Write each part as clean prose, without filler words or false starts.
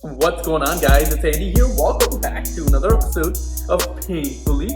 What's going on, guys? It's Andy here. Welcome back to another episode of Painfully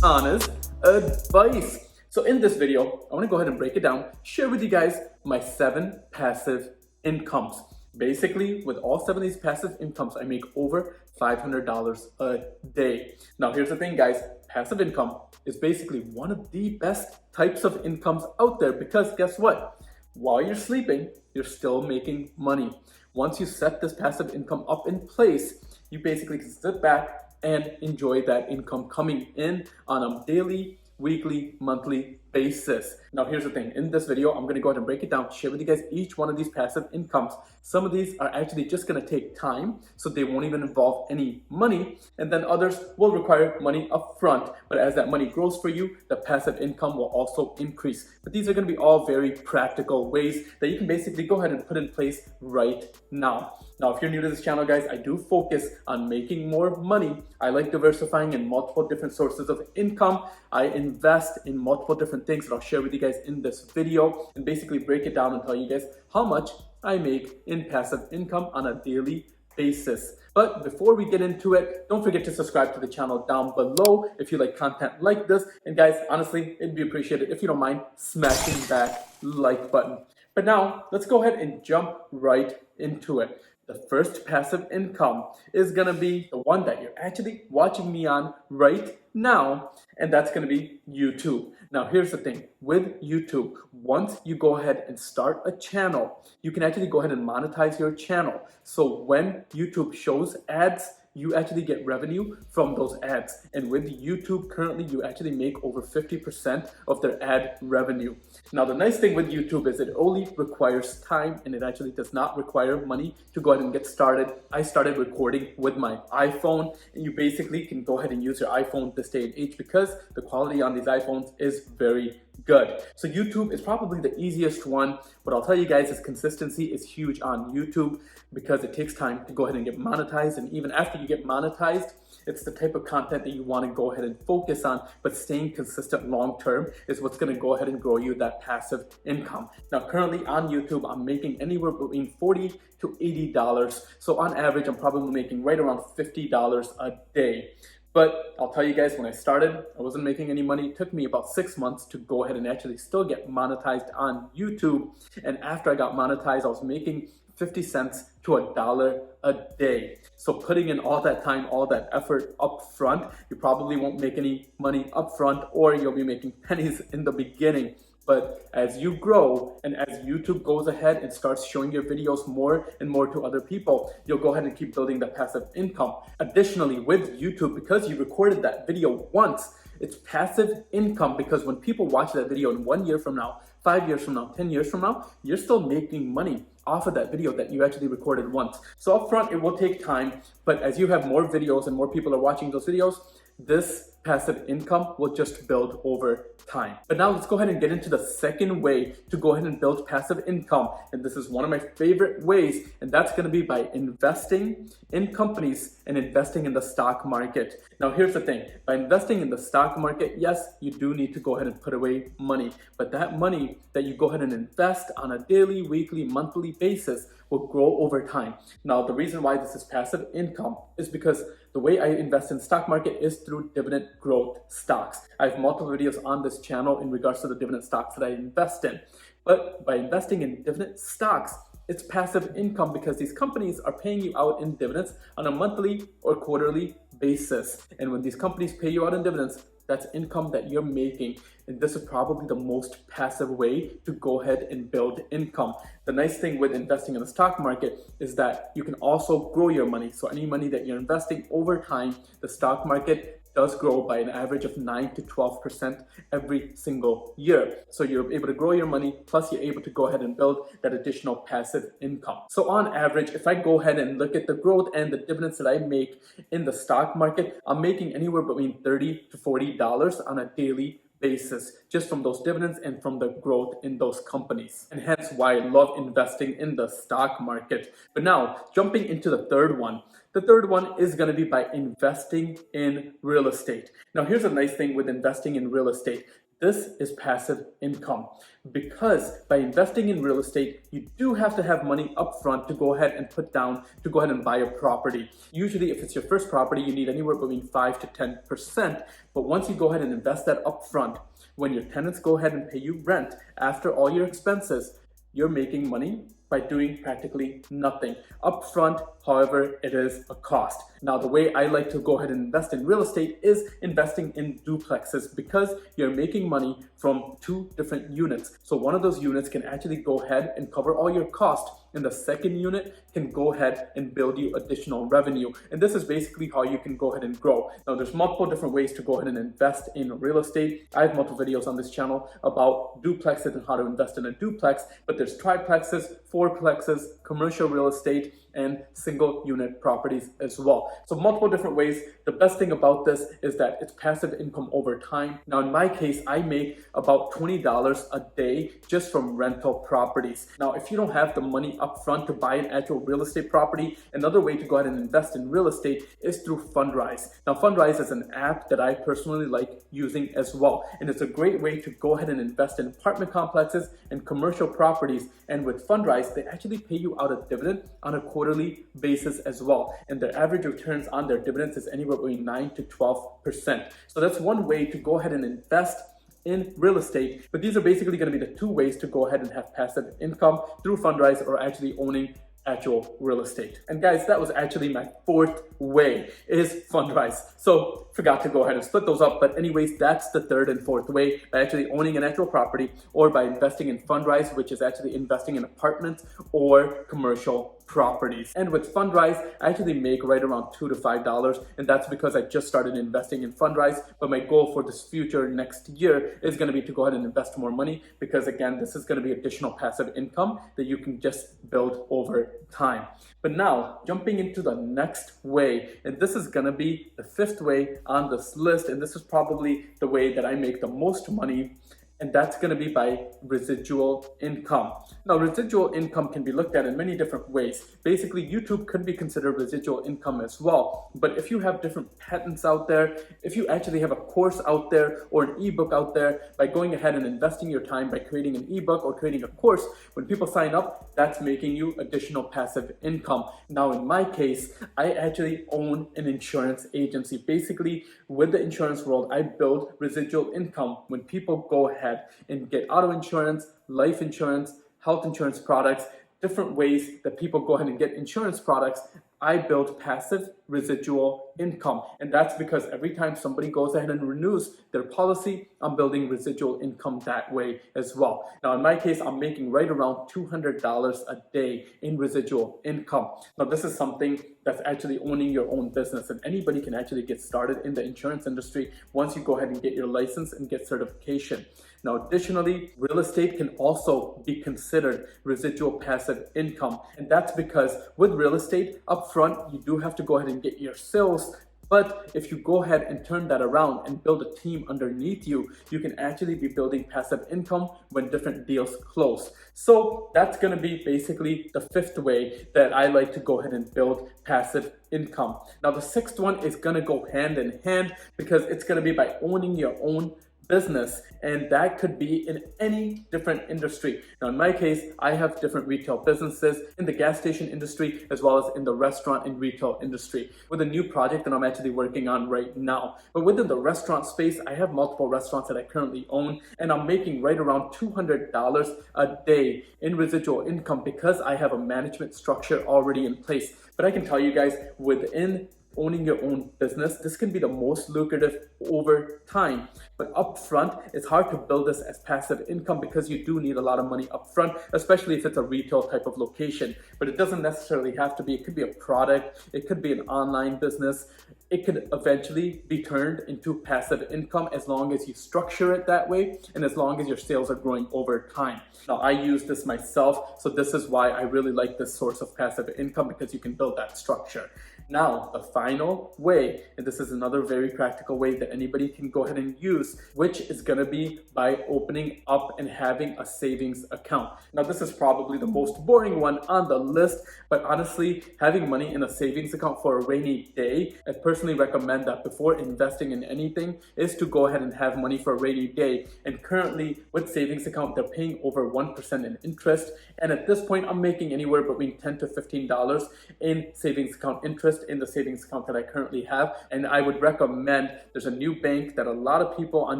Honest Advice. So in this video, I want to go ahead and break it down, share with you guys my 7 passive incomes. Basically, with all 7 of these passive incomes, I make over $500 a day. Now, here's the thing, guys. Passive income is basically one of the best types of incomes out there because guess what? While you're sleeping, you're still making money. Once you set this passive income up in place, you basically can sit back and enjoy that income coming in on a daily, weekly, monthly basis. Now here's the thing, in this video I'm going to go ahead and break it down, share with you guys each one of these passive incomes. Some of these are actually just going to take time, so they won't even involve any money, and then others will require money up front, but as that money grows for you, the passive income will also increase. But these are going to be all very practical ways that you can basically go ahead and put in place right now. Now, if you're new to this channel, guys, I do focus on making more money. I like diversifying in multiple different sources of income. I invest in multiple different things that I'll share with you guys in this video and basically break it down and tell you guys how much I make in passive income on a daily basis. But before we get into it, don't forget to subscribe to the channel down below if you like content like this. And guys, honestly, it'd be appreciated if you don't mind smashing that like button. But now, let's go ahead and jump right into it. The first passive income is going to be the one that you're actually watching me on right now, and that's going to be YouTube. Now, here's the thing. With YouTube, once you go ahead and start a channel, you can actually go ahead and monetize your channel. So when YouTube shows ads, you actually get revenue from those ads. And with YouTube, currently, you actually make over 50% of their ad revenue. Now, the nice thing with YouTube is it only requires time and it actually does not require money to go ahead and get started. I started recording with my iPhone, and you basically can go ahead and use your iPhone this day and age because the quality on these iPhones is very good. So YouTube is probably the easiest one. What I'll tell you guys is consistency is huge on YouTube because it takes time to go ahead and get monetized. And even after you get monetized, it's the type of content that you want to go ahead and focus on, but staying consistent long term is what's going to go ahead and grow you that passive income. Now, currently on YouTube, I'm making anywhere between $40 to $80. So on average, I'm probably making right around $50 a day. But I'll tell you guys, when I started, I wasn't making any money. It took me about 6 months to go ahead and actually still get monetized on YouTube. And after I got monetized, I was making 50 cents to $1 a day. So putting in all that time, all that effort up front, you probably won't make any money up front, or you'll be making pennies in the beginning. But as you grow and as YouTube goes ahead and starts showing your videos more and more to other people, you'll go ahead and keep building that passive income. Additionally, with YouTube, because you recorded that video once, it's passive income because when people watch that video in 1 year from now, 5 years from now, 10 years from now, you're still making money off of that video that you actually recorded once. So upfront, it will take time, but as you have more videos and more people are watching those videos, this passive income will just build over time. But now let's go ahead and get into the second way to go ahead and build passive income. And this is one of my favorite ways, and that's going to be by investing in companies and investing in the stock market. Now, here's the thing. By investing in the stock market, yes, you do need to go ahead and put away money. But that money that you go ahead and invest on a daily, weekly, monthly basis will grow over time. Now, the reason why this is passive income is because the way I invest in the stock market is through dividend growth stocks. I have multiple videos on this channel in regards to the dividend stocks that I invest in. But by investing in dividend stocks, it's passive income because these companies are paying you out in dividends on a monthly or quarterly basis. And when these companies pay you out in dividends, that's income that you're making. And this is probably the most passive way to go ahead and build income. The nice thing with investing in the stock market is that you can also grow your money. So any money that you're investing over time, the stock market does grow by an average of 9 to 12% every single year. So you're able to grow your money, plus you're able to go ahead and build that additional passive income. So on average, if I go ahead and look at the growth and the dividends that I make in the stock market, I'm making anywhere between $30 to $40 on a daily basis just from those dividends and from the growth in those companies, and hence why I love investing in the stock market. But now jumping into the third one. The third one is going to be by investing in real estate. Now here's a nice thing with investing in real estate. This is passive income because by investing in real estate, you do have to have money up front to go ahead and put down to go ahead and buy a property. Usually, if it's your first property, you need anywhere between 5 to 10%. But once you go ahead and invest that up front, when your tenants go ahead and pay you rent after all your expenses, you're making money by doing practically nothing. Upfront, however, it is a cost. Now, the way I like to go ahead and invest in real estate is investing in duplexes because you're making money from 2 different units. So one of those units can actually go ahead and cover all your costs, and the second unit can go ahead and build you additional revenue. And this is basically how you can go ahead and grow. Now, there's multiple different ways to go ahead and invest in real estate. I have multiple videos on this channel about duplexes and how to invest in a duplex, but there's triplexes, fourplexes, commercial real estate, and single unit properties as well. So multiple different ways. The best thing about this is that it's passive income over time. Now, in my case, I make about $20 a day just from rental properties. Now, if you don't have the money up front to buy an actual real estate property, another way to go ahead and invest in real estate is through Fundrise. Now, Fundrise is an app that I personally like using as well. And it's a great way to go ahead and invest in apartment complexes and commercial properties. And with Fundrise, they actually pay you out a dividend on a quarterly basis as well. And their average returns on their dividends is anywhere between 9 to 12%. So that's one way to go ahead and invest in real estate. But these are basically going to be the 2 ways to go ahead and have passive income through Fundrise or actually owning actual real estate. And guys, that was actually my 4th way is Fundrise. So forgot to go ahead and split those up. But anyways, that's the 3rd and 4th way, by actually owning an actual property or by investing in Fundrise, which is actually investing in apartments or commercial properties. And with Fundrise, I actually make right around $2 to $5, and that's because I just started investing in Fundrise. But my goal for this future next year is going to be to go ahead and invest more money because again, this is going to be additional passive income that you can just build over time. But now, jumping into the next way, and this is going to be the 5th way on this list, and this is probably the way that I make the most money, and that's going to be by residual income. Now, residual income can be looked at in many different ways. Basically, YouTube could be considered residual income as well. But if you have different patents out there, if you actually have a course out there or an ebook out there, by going ahead and investing your time by creating an ebook or creating a course, when people sign up, that's making you additional passive income. Now, in my case, I actually own an insurance agency. Basically, with the insurance world, I build residual income when people go ahead and get auto insurance, life insurance, health insurance products, different ways that people go ahead and get insurance products. I build passive residual income. And that's because every time somebody goes ahead and renews their policy, I'm building residual income that way as well. Now, in my case, I'm making right around $200 a day in residual income. Now, this is something that's actually owning your own business, and anybody can actually get started in the insurance industry once you go ahead and get your license and get certification. Now, additionally, real estate can also be considered residual passive income. And that's because with real estate, upfront, you do have to go ahead and get your sales. But if you go ahead and turn that around and build a team underneath you, you can actually be building passive income when different deals close. So that's going to be basically the 5th way that I like to go ahead and build passive income. Now, the 6th one is going to go hand in hand because it's going to be by owning your own business, and that could be in any different industry. Now, in my case, I have different retail businesses in the gas station industry as well as in the restaurant and retail industry with a new project that I'm actually working on right now. But within the restaurant space, I have multiple restaurants that I currently own, and I'm making right around $200 a day in residual income because I have a management structure already in place. But I can tell you guys, within owning your own business, this can be the most lucrative over time. But upfront, it's hard to build this as passive income because you do need a lot of money upfront, especially if it's a retail type of location. But it doesn't necessarily have to be. It could be a product, it could be an online business. It could eventually be turned into passive income as long as you structure it that way and as long as your sales are growing over time. Now, I use this myself, so this is why I really like this source of passive income, because you can build that structure. Now, the final way, and this is another very practical way that anybody can go ahead and use, which is gonna be by opening up and having a savings account. Now, this is probably the most boring one on the list, but honestly, having money in a savings account for a rainy day, I personally recommend that before investing in anything is to go ahead and have money for a rainy day. And currently with savings account, they're paying over 1% in interest. And at this point, I'm making anywhere between $10 to $15 in savings account interest in the savings account that I currently have. And I would recommend, there's a new bank that a lot of people on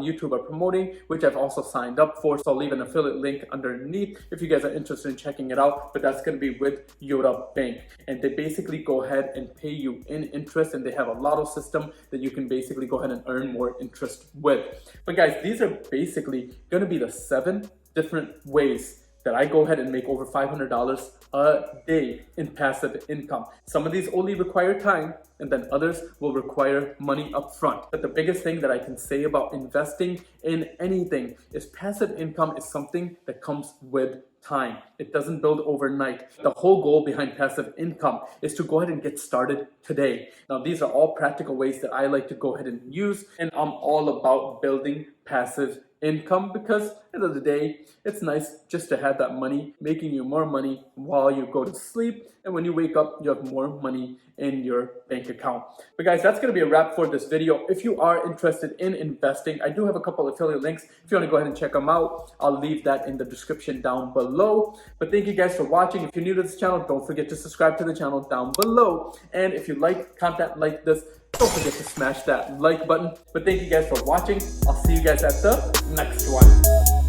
YouTube are promoting, which I've also signed up for. So I'll leave an affiliate link underneath if you guys are interested in checking it out. But that's going to be with Yoda Bank. And they basically go ahead and pay you in interest, and they have a lotto system that you can basically go ahead and earn more interest with. But guys, these are basically going to be the 7 different ways that I go ahead and make over $500 a day in passive income. Some of these only require time, and then others will require money up front. But the biggest thing that I can say about investing in anything is passive income is something that comes with time. It doesn't build overnight. The whole goal behind passive income is to go ahead and get started today. Now, these are all practical ways that I like to go ahead and use, and I'm all about building passive income because at the end of the day, it's nice just to have that money making you more money while you go to sleep, and when you wake up, you have more money in your bank account. But guys, that's going to be a wrap for this video. If you are interested in investing, I do have a couple affiliate links. If you want to go ahead and check them out, I'll leave that in the description down below. But thank you guys for watching. If you're new to this channel, don't forget to subscribe to the channel down below. And if you like content like this, don't forget to smash that like button. But thank you guys for watching. I'll see you guys at the next one.